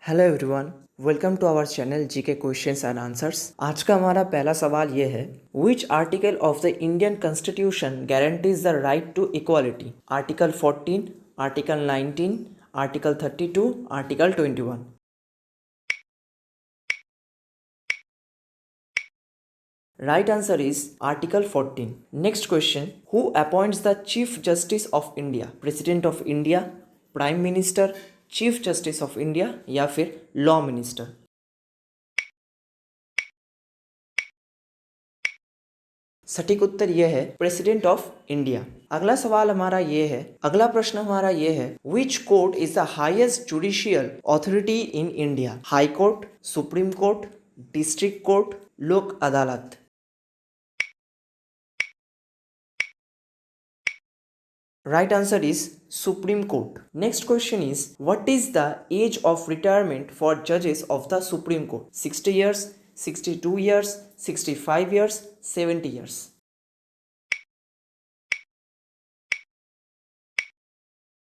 Hello everyone, welcome to our channel GK questions and answers. आज का हमारा पहला सवाल ये है, which article of the Indian constitution guarantees the right to equality? Article 14, article 19, article 32, article 21। Right answer is Article 14. Next question, who appoints the Chief Justice of India? President of India, Prime Minister, Chief Justice of India या फिर Law Minister? सटीक उत्तर यह है president of India. अगला सवाल हमारा ये है, अगला प्रश्न हमारा ये है, which court is the highest judicial authority in India? High court, supreme court, district court, Lok Adalat? Right answer is supreme court. Next question is, what is the age of retirement for जजेस of the supreme court? 60 years, 62 years, 65 years, 70 years?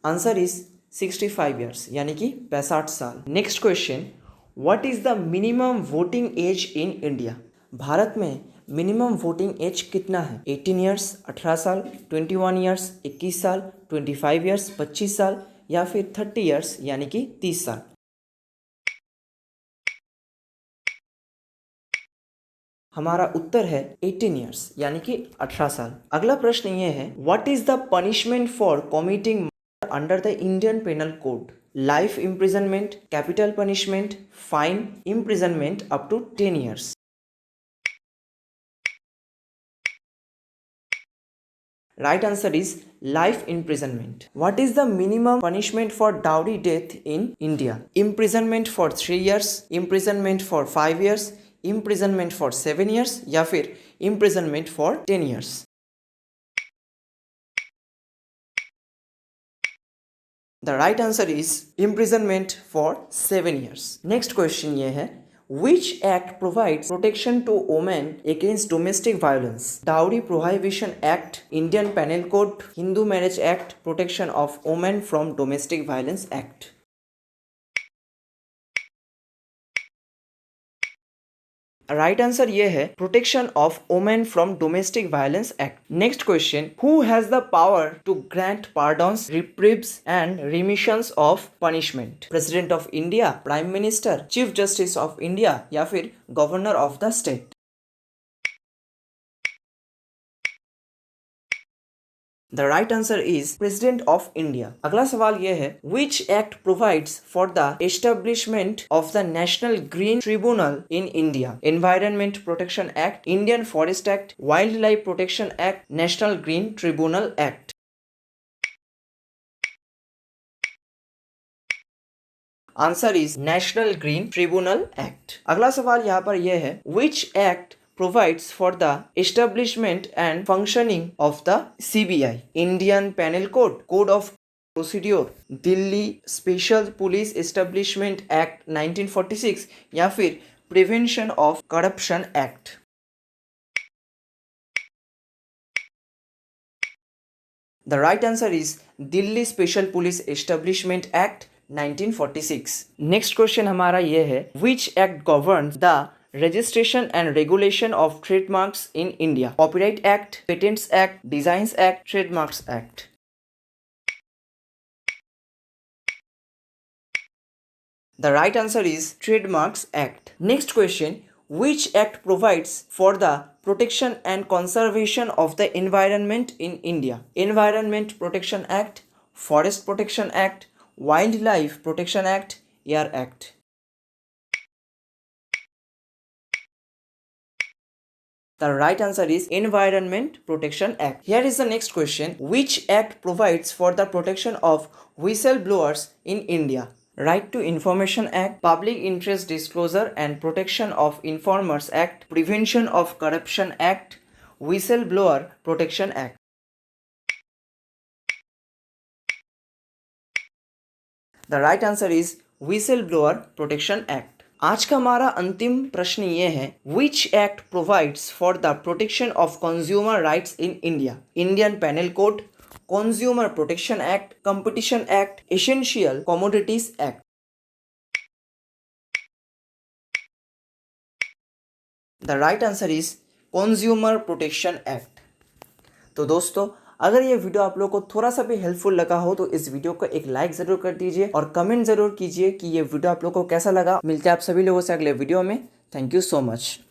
Answer is 65 years यानी कि 65 साल। Next question, what is the minimum voting age in India? Bharat में minimum voting as कितना है? 18 years 18 साल, 21 years 21 साल, 25 years 25 साल या फिर 30 years यानी कि 30 साल? हमारा उत्तर है 18 years यानी कि 18 साल। अगला प्रश्न ये है, what is the punishment for committing murder under the Indian penal code? Life imprisonment, capital punishment, fine, imprisonment up to 10 years? Right answer is life imprisonment. What is the minimum punishment for dowry death in India? Imprisonment for 3 years, imprisonment for 5 years, imprisonment for 7 years या फिर imprisonment for 10 years? The right answer is imprisonment for 7 years. Next question ये है, which act provides protection to women against domestic violence? Dowry Prohibition Act, Indian Penal Code, Hindu Marriage Act, Protection of Women from Domestic Violence Act? Right answer ये है protection of women from domestic violence act. Next question, who has the power to grant pardons, reprieves and remissions of punishment? President of India, prime minister, chief justice of India या फिर governor of the state? The right answer is president of India. अगला सवाल यह है, which act provides for the establishment of the national green tribunal in India? Environment protection act, Indian forest act, wild life protection act, national green tribunal act? Answer is national green tribunal act. अगला सवाल यहाँ पर यह है, which act provides for the establishment and functioning of the CBI? Indian Penal Code, Code of Procedure, Delhi Special Police Establishment Act 1946 या फिर Prevention of Corruption Act? The right answer is Delhi Special Police Establishment Act 1946. Next question हमारा ये है, which act governs the registration and regulation of trademarks in India? Copyright Act, Patents Act, Designs Act, Trademarks Act? The right answer is Trademarks Act. Next question, which act provides for the protection and conservation of the environment in India? Environment Protection Act, Forest Protection Act, Wildlife Protection Act, Air Act? The right answer is Environment Protection Act. Here is the next question. Which act provides for the protection of whistleblowers in India? Right to Information Act, Public Interest Disclosure and Protection of Informers Act, Prevention of Corruption Act, Whistleblower Protection Act? The right answer is Whistleblower Protection Act. आज का हमारा अंतिम प्रश्न ये है, which act provides for the protection of consumer rights in India? Indian penal code, consumer protection act, competition act, essential commodities act? The right answer is consumer protection act. तो दोस्तों अगर ये वीडियो आप लोगों को थोड़ा सा भी हेल्पफुल लगा हो तो इस वीडियो को एक लाइक जरूर कर दीजिए और कमेंट जरूर कीजिए कि ये वीडियो आप लोगों को कैसा लगा। मिलते हैं आप सभी लोगों से अगले वीडियो में। Thank you so much.